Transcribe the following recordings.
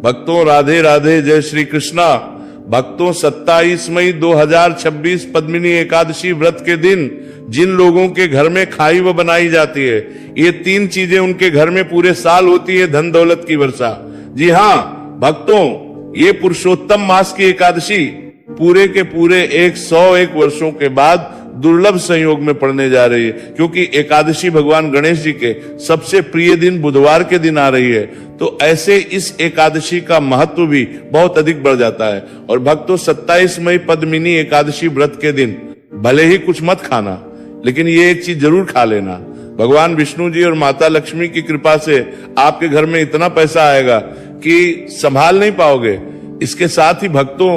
भक्तों राधे राधे, जय श्री कृष्णा। भक्तों 27 मई 2026 पद्मिनी एकादशी व्रत के दिन जिन लोगों के घर में खाई व बनाई जाती है, ये 3 चीजें उनके घर में पूरे साल होती है, धन दौलत की वर्षा। जी हाँ भक्तों, ये पुरुषोत्तम मास की एकादशी पूरे के पूरे 101 वर्षों के बाद दुर्लभ संयोग में पड़ने जा रही है, क्योंकि एकादशी भगवान गणेश जी के सबसे प्रिय दिन बुधवार के दिन आ रही है। तो ऐसे इस एकादशी का महत्व भी बहुत अधिक बढ़ जाता है। और भक्तों 27 मई पद्मिनी एकादशी व्रत के दिन भले ही कुछ मत खाना, लेकिन ये एक चीज जरूर खा लेना। भगवान विष्णु जी और माता लक्ष्मी की कृपा से आपके घर में इतना पैसा आएगा कि संभाल नहीं पाओगे। इसके साथ ही भक्तों,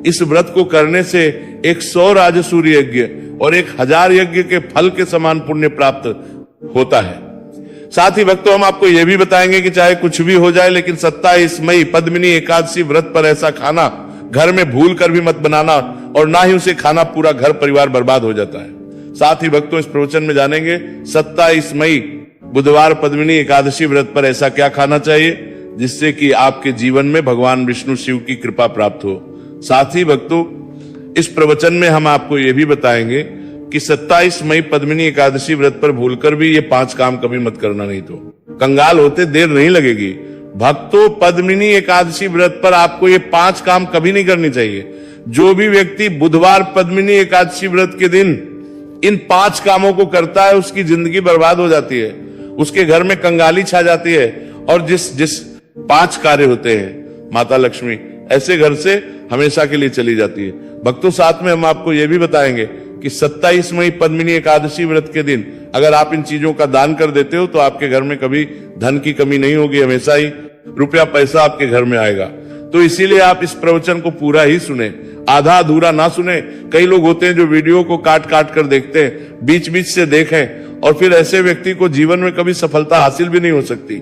इस व्रत को करने से 100 राजसूय यज्ञ और 1000 यज्ञ के फल के समान पुण्य प्राप्त होता है। साथ ही भक्तों, हम आपको यह भी बताएंगे कि चाहे कुछ भी हो जाए, लेकिन 27 मई पद्मिनी एकादशी व्रत पर ऐसा खाना घर में भूल कर भी मत बनाना, और ना ही उसे खाना पूरा घर परिवार बर्बाद हो जाता है। साथ ही भक्तों, इस प्रवचन में जानेंगे 27 मई बुधवार पद्मिनी एकादशी व्रत पर ऐसा क्या खाना चाहिए जिससे कि आपके जीवन में भगवान विष्णु शिव की कृपा प्राप्त हो। साथ ही भक्तों, इस प्रवचन में हम आपको यह भी बताएंगे कि 27 मई पद्मिनी एकादशी व्रत पर भूलकर भी ये 5 काम कभी मत करना, नहीं तो कंगाल होते देर नहीं लगेगी। भक्तों, पद्मिनी एकादशी व्रत पर आपको ये 5 काम कभी नहीं करनी चाहिए। जो भी व्यक्ति बुधवार पद्मिनी एकादशी व्रत के दिन इन 5 कामों को करता है, उसकी जिंदगी बर्बाद हो जाती है, उसके घर में कंगाली छा जाती है, और जिस 5 कार्य होते हैं माता लक्ष्मी ऐसे घर से हमेशा के लिए चली जाती है। भक्तों, साथ में हम आपको यह भी बताएंगे कि 27 मई पद्मिनी एकादशी व्रत के दिन अगर आप इन चीजों का दान कर देते हो तो आपके घर में कभी धन की कमी नहीं होगी, हमेशा ही रुपया पैसा आपके घर में आएगा। तो इसीलिए आप इस प्रवचन को पूरा ही सुने, आधा अधूरा ना सुने। कई लोग होते हैं जो वीडियो को काट काट कर देखते हैं, बीच बीच से देखें, और फिर ऐसे व्यक्ति को जीवन में कभी सफलता हासिल भी नहीं हो सकती।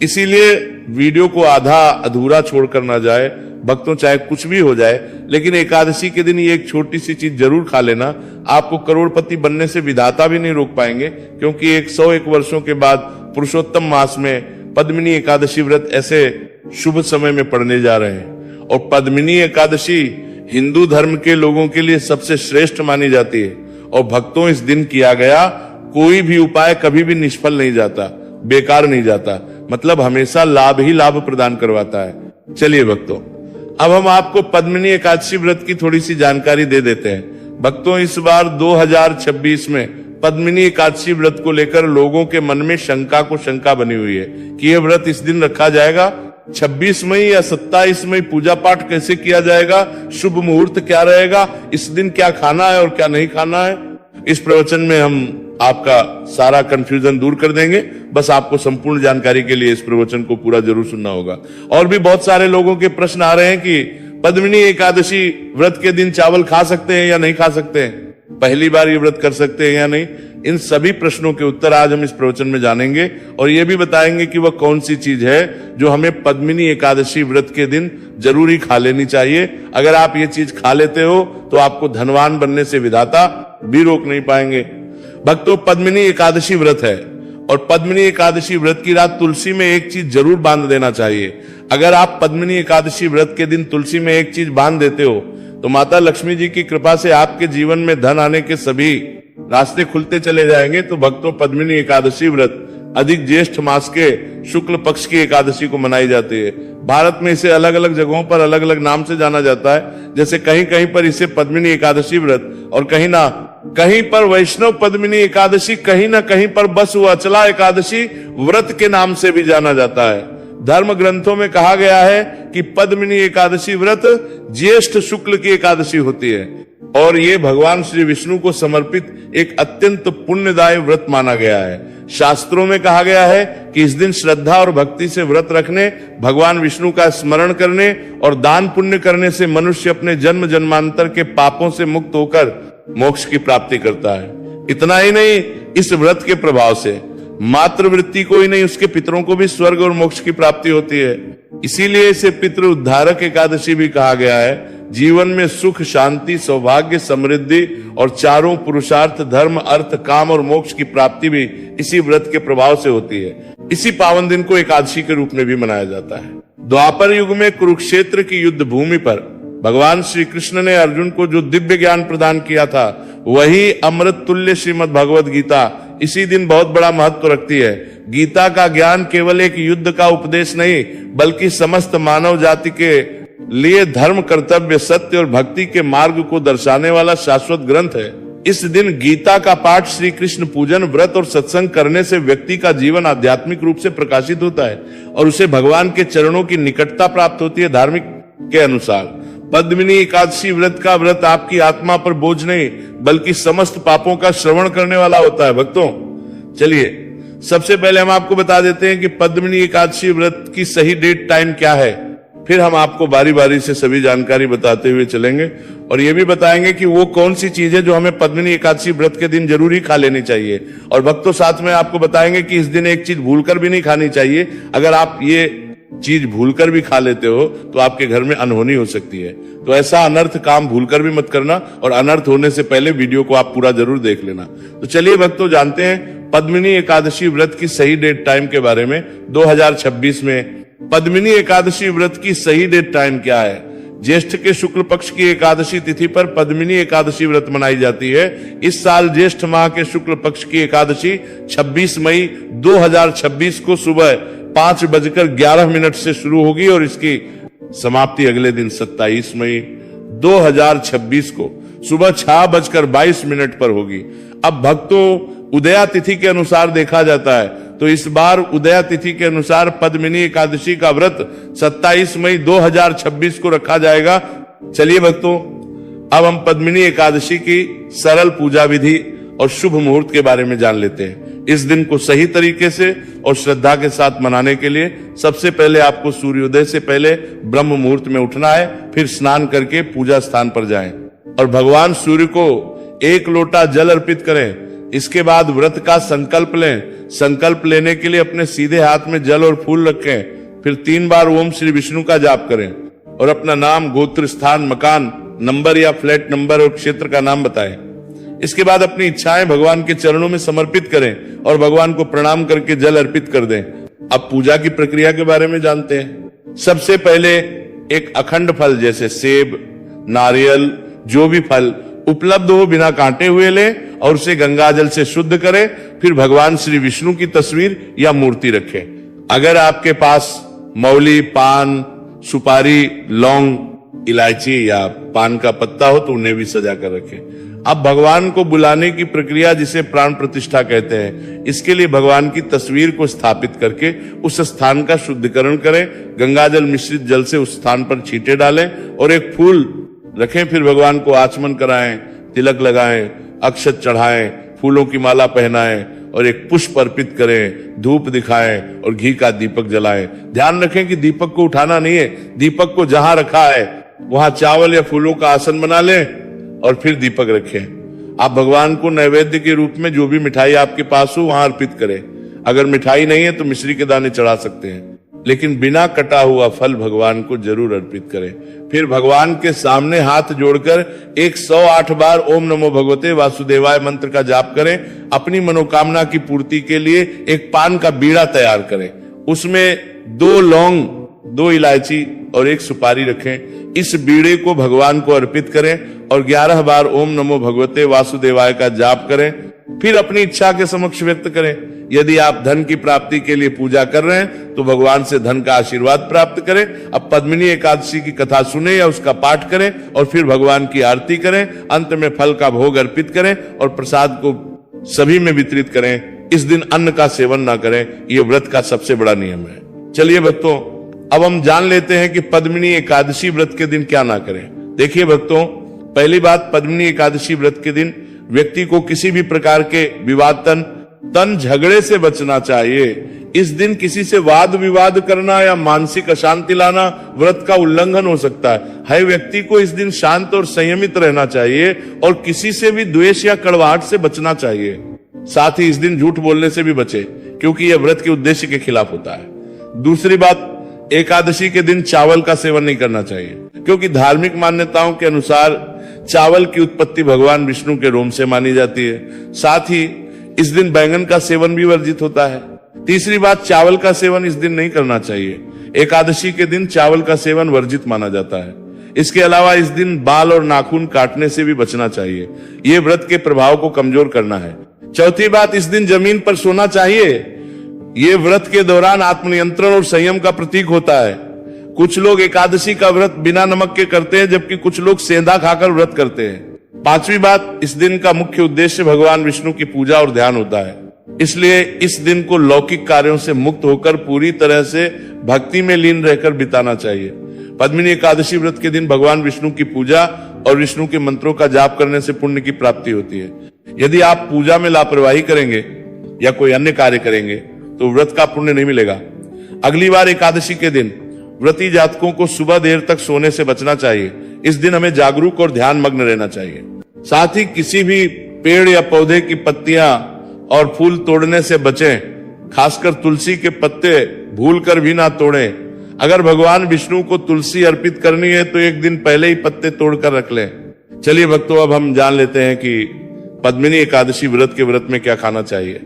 इसीलिए वीडियो को आधा अधूरा छोड़कर ना जाए। भक्तों, चाहे कुछ भी हो जाए, लेकिन एकादशी के दिन ये एक छोटी सी चीज जरूर खा लेना। आपको करोड़पति बनने से विधाता भी नहीं रोक पाएंगे, क्योंकि 101 वर्षों के बाद पुरुषोत्तम मास में पद्मिनी एकादशी व्रत ऐसे शुभ समय में पड़ने जा रहे हैं। और पद्मिनी एकादशी हिंदू धर्म के लोगों के लिए सबसे श्रेष्ठ मानी जाती है। और भक्तों, इस दिन किया गया कोई भी उपाय कभी भी निष्फल नहीं जाता, बेकार नहीं जाता, मतलब हमेशा लाभ ही लाभ प्रदान करवाता है। चलिए भक्तों, अब हम आपको पद्मिनी एकादशी व्रत की थोड़ी सी जानकारी दे देते हैं। भक्तों, इस बार 2026 में पद्मिनी एकादशी व्रत को लेकर लोगों के मन में शंका बनी हुई है कि यह व्रत इस दिन रखा जाएगा, 26 मई या 27 मई पूजा पाठ कैसे किया जाएगा, शुभ मुहूर्त क्या रहेगा, इस दिन क्या खाना है और क्या नहीं खाना है। इस प्रवचन में हम आपका सारा कंफ्यूजन दूर कर देंगे। बस आपको संपूर्ण जानकारी के लिए इस प्रवचन को पूरा जरूर सुनना होगा। और भी बहुत सारे लोगों के प्रश्न आ रहे हैं कि पद्मिनी एकादशी व्रत के दिन चावल खा सकते हैं या नहीं खा सकते हैं, पहली बार ये व्रत कर सकते हैं या नहीं। इन सभी प्रश्नों के उत्तर आज हम इस प्रवचन में जानेंगे, और ये भी बताएंगे कि वह कौन सी चीज है जो हमें पद्मिनी एकादशी व्रत के दिन जरूरी खा लेनी चाहिए। अगर आप ये चीज खा लेते हो तो आपको धनवान बनने से विधाता भी रोक नहीं पाएंगे। भक्तों, पद्मिनी एकादशी व्रत है, और पद्मिनी एकादशी व्रत की रात तुलसी में एक चीज जरूर बांध देना चाहिए। अगर आप पद्मिनी एकादशी व्रत के दिन तुलसी में एक चीज बांध देते हो तो माता लक्ष्मी जी की कृपा से आपके जीवन में धन आने के सभी रास्ते खुलते चले जाएंगे। तो भक्तों, पद्मिनी एकादशी व्रत अधिक ज्येष्ठ मास के शुक्ल पक्ष की एकादशी को मनाई जाती है। भारत में इसे अलग अलग जगहों पर अलग अलग नाम से जाना जाता है। जैसे कहीं कहीं पर इसे पद्मिनी एकादशी व्रत, और कहीं पर वैष्णव पद्मिनी एकादशी, कहीं ना कहीं पर बस अचला एकादशी व्रत के नाम से भी जाना जाता है। धर्म ग्रंथों में कहा गया है कि पद्मिनी एकादशी व्रत ज्येष्ठ शुक्ल की एकादशी होती है, और ये भगवान श्री विष्णु को समर्पित एक अत्यंत पुण्यदायी व्रत माना गया है। शास्त्रों में कहा गया है कि इस दिन श्रद्धा और भक्ति से व्रत रखने, भगवान विष्णु का स्मरण करने और दान पुण्य करने से मनुष्य अपने जन्म जन्मांतर के पापों से मुक्त होकर मोक्ष की प्राप्ति करता है। इतना ही नहीं, इस व्रत के प्रभाव से मातृवृत्ति को ही नहीं, उसके पितरों को भी स्वर्ग और मोक्ष की प्राप्ति होती है। इसीलिए इसे पितृ उद्धारक एकादशी भी कहा गया है। जीवन में सुख, शांति, सौभाग्य, समृद्धि और चारों पुरुषार्थ, धर्म, अर्थ, काम और मोक्ष की प्राप्ति भी इसी व्रत के प्रभाव से होती है। इसी पावन दिन को एकादशी के रूप में भी मनाया जाता है। द्वापर युग में कुरुक्षेत्र की युद्ध भूमि पर भगवान श्री कृष्ण ने अर्जुन को जो दिव्य ज्ञान प्रदान किया था, वही अमृत तुल्य श्रीमद् भगवद गीता इसी दिन बहुत बड़ा महत्व रखती है। गीता का ज्ञान केवल एक युद्ध का उपदेश नहीं, बल्कि समस्त मानव जाति के लिए धर्म, कर्तव्य, सत्य और भक्ति के मार्ग को दर्शाने वाला शाश्वत ग्रंथ है। इस दिन गीता का पाठ श्री कृष्ण पूजन, व्रत और सत्संग करने से व्यक्ति का जीवन आध्यात्मिक रूप से प्रकाशित होता है और उसे भगवान के चरणों की निकटता प्राप्त होती है। धार्मिक के अनुसार पद्मिनी एकादशी व्रत का व्रत आपकी आत्मा पर बोझ नहीं, बल्कि समस्त पापों का श्रवण करने वाला होता है। भक्तों, चलिए सबसे पहले हम आपको बता देते हैं कि पद्मिनी एकादशी व्रत की सही डेट टाइम क्या है, फिर हम आपको बारी बारी से सभी जानकारी बताते हुए चलेंगे और ये भी बताएंगे कि वो कौन सी चीजें जो हमें पद्मिनी एकादशी व्रत के दिन जरूरी खा लेनी चाहिए। और भक्तों, साथ में आपको बताएंगे कि इस दिन एक चीज भूलकर भी नहीं खानी चाहिए। अगर आप ये चीज भूलकर भी खा लेते हो तो आपके घर में अनहोनी हो सकती है। तो ऐसा अनर्थ काम भूलकर भी मत करना और अनर्थ होने से पहले वीडियो को आप पूरा जरूर देख लेना। तो चलिए भक्तों, जानते हैं पद्मिनी एकादशी व्रत की सही डेट टाइम के बारे में। 2026 में पद्मिनी एकादशी व्रत की सही डेट टाइम क्या है? ज्येष्ठ के शुक्ल पक्ष की एकादशी तिथि पर पद्मिनी एकादशी व्रत मनाई जाती है। इस साल ज्येष्ठ माह के शुक्ल पक्ष की एकादशी 26 मई 2026 को सुबह 5:11 से शुरू होगी और इसकी समाप्ति अगले दिन 27 मई 2026 को सुबह 6:22 पर होगी। अब भक्तों, उदया तिथि के अनुसार देखा जाता है तो इस बार उदया तिथि के अनुसार पद्मिनी एकादशी का व्रत 27 मई 2026 को रखा जाएगा। चलिए भक्तों, अब हम पद्मिनी एकादशी की सरल पूजा विधि और शुभ मुहूर्त के बारे में जान लेते हैं। इस दिन को सही तरीके से और श्रद्धा के साथ मनाने के लिए सबसे पहले आपको सूर्योदय से पहले ब्रह्म मुहूर्त में उठना है, फिर स्नान करके पूजा स्थान पर जाएं और भगवान सूर्य को 1 लोटा जल अर्पित करें। इसके बाद व्रत का संकल्प लें। संकल्प लेने के लिए अपने सीधे हाथ में जल और फूल रखें। फिर 3 बार ओम श्री विष्णु का जाप करें और अपना नाम, गोत्र, स्थान, मकान नंबर या फ्लैट नंबर और क्षेत्र का नाम बताएं। इसके बाद अपनी इच्छाएं भगवान के चरणों में समर्पित करें और भगवान को प्रणाम करके जल अर्पित कर दें। अब पूजा की प्रक्रिया के बारे में जानते हैं। सबसे पहले एक अखंड फल जैसे सेब, नारियल, जो भी फल उपलब्ध हो बिना काटे हुए लें और उसे गंगा जल से शुद्ध करें। फिर भगवान श्री विष्णु की तस्वीर या मूर्ति रखें। अगर आपके पास मौली, पान, सुपारी, लौंग, इलायची या पान का पत्ता हो तो उन्हें भी सजा कर रखें। अब भगवान को बुलाने की प्रक्रिया, जिसे प्राण प्रतिष्ठा कहते हैं, इसके लिए भगवान की तस्वीर को स्थापित करके उस स्थान का शुद्धिकरण करें। गंगाजल मिश्रित जल से उस स्थान पर छींटे डालें और एक फूल रखें। फिर भगवान को आचमन कराएं, तिलक लगाएं, अक्षत चढ़ाएं, फूलों की माला पहनाएं और एक पुष्प अर्पित करें, धूप दिखाएं और घी का दीपक जलाएं। ध्यान रखें कि दीपक को उठाना नहीं है। दीपक को जहां रखा है वहां चावल या फूलों का आसन बना लें और फिर दीपक रखें। आप भगवान को नैवेद्य के रूप में जो भी मिठाई आपके पास हो वहां अर्पित करें। अगर मिठाई नहीं है तो मिश्री के दाने चढ़ा सकते हैं, लेकिन बिना कटा हुआ फल भगवान को जरूर अर्पित करें। फिर भगवान के सामने हाथ जोड़कर 108 बार ओम नमो भगवते वासुदेवाय मंत्र का जाप करें। अपनी मनोकामना की पूर्ति के लिए एक पान का बीड़ा तैयार करें। उसमें 2 लौंग, 2 इलायची और 1 सुपारी रखें। इस बीड़े को भगवान को अर्पित करें और 11 बार ओम नमो भगवते वासुदेवाय का जाप करें। फिर अपनी इच्छा के समक्ष व्यक्त करें। यदि आप धन की प्राप्ति के लिए पूजा कर रहे हैं तो भगवान से धन का आशीर्वाद प्राप्त करें। अब पद्मिनी एकादशी की कथा सुने या उसका पाठ करें और फिर भगवान की आरती करें। अंत में फल का भोग अर्पित करें और प्रसाद को सभी में वितरित करें। इस दिन अन्न का सेवन ना करें। यह व्रत का सबसे बड़ा नियम है। चलिए भक्तों, अब हम जान लेते हैं कि पद्मिनी एकादशी व्रत के दिन क्या ना करें। देखिए भक्तों, पहली बात, पद्मिनी एकादशी व्रत के दिन व्यक्ति को किसी भी प्रकार के विवाद तन झगड़े से बचना चाहिए। इस दिन किसी से वाद विवाद करना या मानसिक अशांति लाना व्रत का उल्लंघन हो सकता है। हर व्यक्ति को इस दिन शांत और संयमित रहना चाहिए और किसी से भी द्वेष या कड़वाहट से बचना चाहिए। साथ ही इस दिन झूठ बोलने से भी बचे, क्योंकि यह व्रत के उद्देश्य के खिलाफ होता है। दूसरी बात, एकादशी के दिन चावल का सेवन नहीं करना चाहिए, क्योंकि धार्मिक मान्यताओं के अनुसार चावल की उत्पत्ति भगवान विष्णु के रोम से मानी जाती है। साथ ही इस दिन बैंगन का सेवन भी वर्जित होता है। तीसरी बात, चावल का सेवन इस दिन नहीं करना चाहिए। एकादशी के दिन चावल का सेवन वर्जित माना जाता है। इसके अलावा इस दिन बाल और नाखून काटने से भी बचना चाहिए। ये व्रत के प्रभाव को कमजोर करना है। चौथी बात, इस दिन जमीन पर सोना चाहिए। ये व्रत के दौरान आत्मनियंत्रण और संयम का प्रतीक होता है। कुछ लोग एकादशी का व्रत बिना नमक के करते हैं, जबकि कुछ लोग सेंधा खाकर व्रत करते हैं। पांचवी बात, इस दिन का मुख्य उद्देश्य भगवान विष्णु की पूजा और ध्यान होता है। इसलिए इस दिन को लौकिक कार्यों से मुक्त होकर पूरी तरह से भक्ति में लीन रहकर बिताना चाहिए। पद्मिनी एकादशी व्रत के दिन भगवान विष्णु की पूजा और विष्णु के मंत्रों का जाप करने से पुण्य की प्राप्ति होती है। यदि आप पूजा में लापरवाही करेंगे या कोई अन्य कार्य करेंगे तो व्रत का पुण्य नहीं मिलेगा। अगली बार एकादशी के दिन व्रती जातकों को सुबह देर तक सोने से बचना चाहिए। इस दिन हमें जागरूक और ध्यान मग्न रहना चाहिए। साथ ही किसी भी पेड़ या पौधे की पत्तियां और फूल तोड़ने से बचें। खासकर तुलसी के पत्ते भूल कर भी ना तोड़ें। अगर भगवान विष्णु को तुलसी अर्पित करनी है तो एक दिन पहले ही पत्ते तोड़कर रख लें। चलिए भक्तों, अब हम जान लेते हैं कि पद्मिनी एकादशी व्रत के व्रत में क्या खाना चाहिए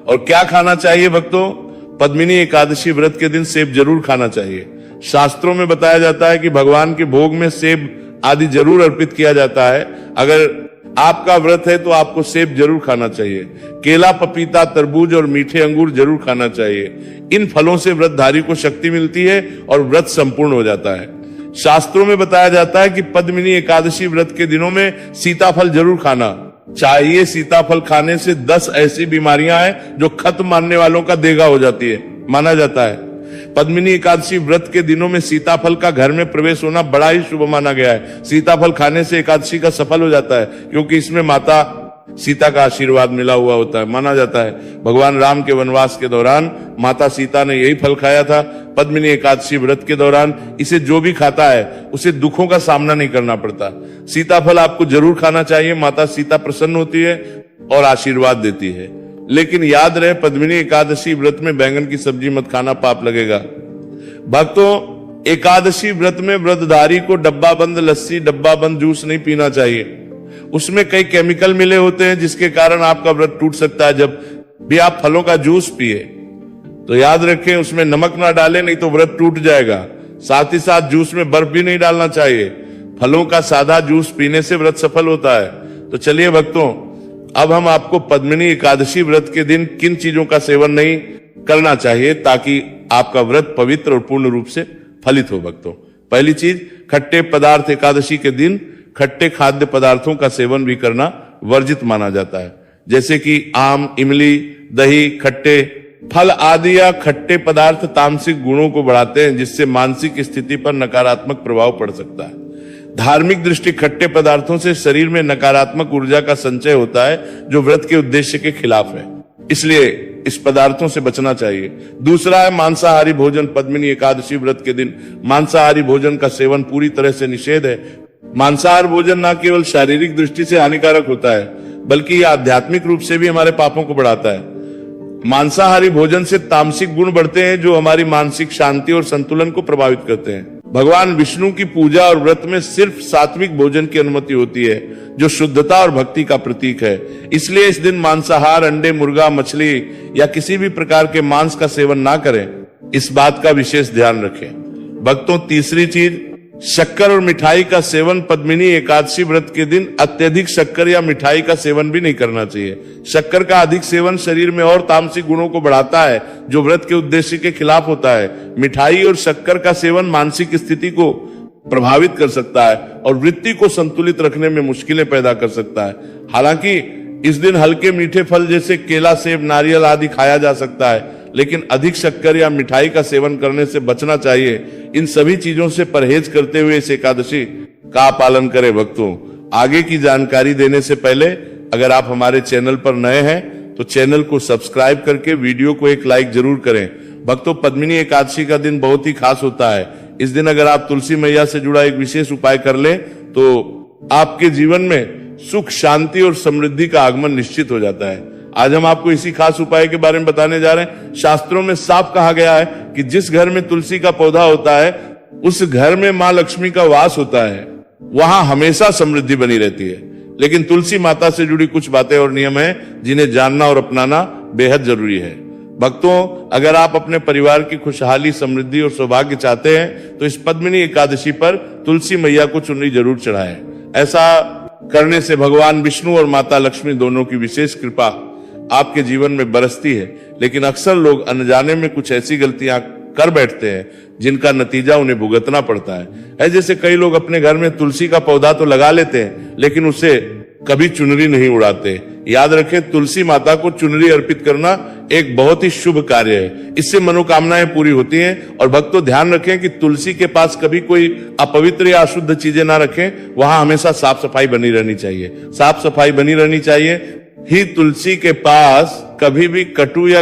और क्या खाना चाहिए। भक्तों, पद्मिनी एकादशी व्रत के दिन सेब जरूर खाना चाहिए। शास्त्रों में बताया जाता है कि भगवान के भोग में सेब आदि जरूर अर्पित किया जाता है। अगर आपका व्रत है तो आपको सेब जरूर खाना चाहिए। केला, पपीता, तरबूज और मीठे अंगूर जरूर खाना चाहिए। इन फलों से व्रतधारी को शक्ति मिलती है और व्रत संपूर्ण हो जाता है। शास्त्रों में बताया जाता है कि पद्मिनी एकादशी व्रत के दिनों में सीताफल जरूर खाना चाहिए। सीताफल खाने से 10 ऐसी बीमारियां हैं जो खत्म मानने वालों का देगा हो जाती है, माना जाता है। पद्मिनी एकादशी व्रत के दिनों में सीताफल का घर में प्रवेश होना बड़ा ही शुभ माना गया है। सीताफल खाने से एकादशी का सफल हो जाता है, क्योंकि इसमें माता सीता का आशीर्वाद मिला हुआ होता है। माना जाता है भगवान राम के वनवास के दौरान माता सीता ने यही फल खाया था। पद्मिनी एकादशी व्रत के दौरान इसे जो भी खाता है उसे दुखों का सामना नहीं करना पड़ता। सीताफल आपको जरूर खाना चाहिए। माता सीता प्रसन्न होती है और आशीर्वाद देती है। लेकिन याद रहे, पद्मिनी एकादशी व्रत में बैंगन की सब्जी मत खाना, पाप लगेगा। भक्तों, एकादशी व्रत में व्रतधारी को डब्बा बंद लस्सी, डब्बा बंद जूस नहीं पीना चाहिए। उसमें कई केमिकल मिले होते हैं जिसके कारण आपका व्रत टूट सकता है। जब भी आप फलों का जूस पिए तो याद रखें उसमें नमक ना डालें, नहीं तो व्रत टूट जाएगा। साथ ही साथ जूस में बर्फ भी नहीं डालना चाहिए। फलों का सादा जूस पीने से व्रत सफल होता है। तो चलिए भक्तों, अब हम आपको पद्मिनी एकादशी व्रत के दिन किन चीजों का सेवन नहीं करना चाहिए ताकि आपका व्रत पवित्र और पूर्ण रूप से फलित हो। भक्तों, पहली चीज, खट्टे पदार्थ एकादशी के दिन खट्टे खाद्य पदार्थों का सेवन भी करना वर्जित माना जाता है। जैसे कि आम, इमली, दही, खट्टे फल आदि या खट्टे पदार्थ तामसिक गुणों को बढ़ाते हैं, जिससे मानसिक स्थिति पर नकारात्मक प्रभाव पड़ सकता है। धार्मिक दृष्टि खट्टे पदार्थों से शरीर में नकारात्मक ऊर्जा का संचय होता है, जो व्रत के उद्देश्य के खिलाफ है। इसलिए इस पदार्थों से बचना चाहिए। दूसरा है मांसाहारी भोजन। पद्मिनी एकादशी व्रत के दिन मांसाहारी भोजन का सेवन पूरी तरह से निषेध है। मांसाहार भोजन न केवल शारीरिक दृष्टि से हानिकारक होता है, बल्कि यह आध्यात्मिक रूप से भी हमारे पापों को बढ़ाता है। मांसाहारी भोजन से तामसिक गुण बढ़ते हैं, जो हमारी मानसिक शांति और संतुलन को प्रभावित करते हैं। भगवान विष्णु की पूजा और व्रत में सिर्फ सात्विक भोजन की अनुमति होती है, जो शुद्धता और भक्ति का प्रतीक है। इसलिए इस दिन मांसाहार, अंडे, मुर्गा, मछली या किसी भी प्रकार के मांस का सेवन ना करें। इस बात का विशेष ध्यान रखें। भक्तों, तीसरी चीज, शक्कर और मिठाई का सेवन पद्मिनी एकादशी व्रत के दिन अत्यधिक शक्कर या मिठाई का सेवन भी नहीं करना चाहिए। शक्कर का अधिक सेवन शरीर में और तामसिक गुणों को बढ़ाता है, जो व्रत के उद्देश्य के खिलाफ होता है। मिठाई और शक्कर का सेवन मानसिक स्थिति को प्रभावित कर सकता है और वृत्ति को संतुलित रखने में मुश्किलें पैदा कर सकता है। हालांकि इस दिन हल्के मीठे फल जैसे केला, सेब, नारियल आदि खाया जा सकता है, लेकिन अधिक शक्कर या मिठाई का सेवन करने से बचना चाहिए। इन सभी चीजों से परहेज करते हुए इस एकादशी का पालन करें। भक्तों, आगे की जानकारी देने से पहले अगर आप हमारे चैनल पर नए हैं तो चैनल को सब्सक्राइब करके वीडियो को एक लाइक जरूर करें। भक्तों, पद्मिनी एकादशी का दिन बहुत ही खास होता है। इस दिन अगर आप तुलसी मैया से जुड़ा एक विशेष उपाय कर लें तो आपके जीवन में सुख, शांति और समृद्धि का आगमन निश्चित हो जाता है। आज हम आपको इसी खास उपाय के बारे में बताने जा रहे हैं। शास्त्रों में साफ कहा गया है कि जिस घर में तुलसी का पौधा होता है उस घर में मां लक्ष्मी का वास होता है, वहां हमेशा समृद्धि बनी रहती है। लेकिन तुलसी माता से जुड़ी कुछ बातें और नियम हैं जिन्हें जानना और अपनाना बेहद जरूरी है। भक्तों, अगर आप अपने परिवार की खुशहाली, समृद्धि और सौभाग्य चाहते हैं तो इस पद्मिनी एकादशी पर तुलसी मैया को चुनरी जरूर चढ़ाएं। ऐसा करने से भगवान विष्णु और माता लक्ष्मी दोनों की विशेष कृपा आपके जीवन में बरसती है। लेकिन अक्सर लोग अनजाने में कुछ ऐसी गलतियां कर बैठते हैं जिनका नतीजा उन्हें भुगतना पड़ता है। जैसे कई लोग अपने घर में तुलसी का पौधा तो लगा लेते हैं लेकिन उसे कभी चुनरी नहीं उड़ाते। याद रखें, तुलसी माता को चुनरी अर्पित करना एक बहुत ही शुभ कार्य है। इससे मनोकामनाएं पूरी होती हैं। और भक्तों, ध्यान रखें कि तुलसी के पास कभी कोई अपवित्र या अशुद्ध चीजें ना रखें। वहां हमेशा साफ सफाई बनी रहनी चाहिए। साफ सफाई बनी रहनी चाहिए ही तुलसी के पास कभी भी कटु या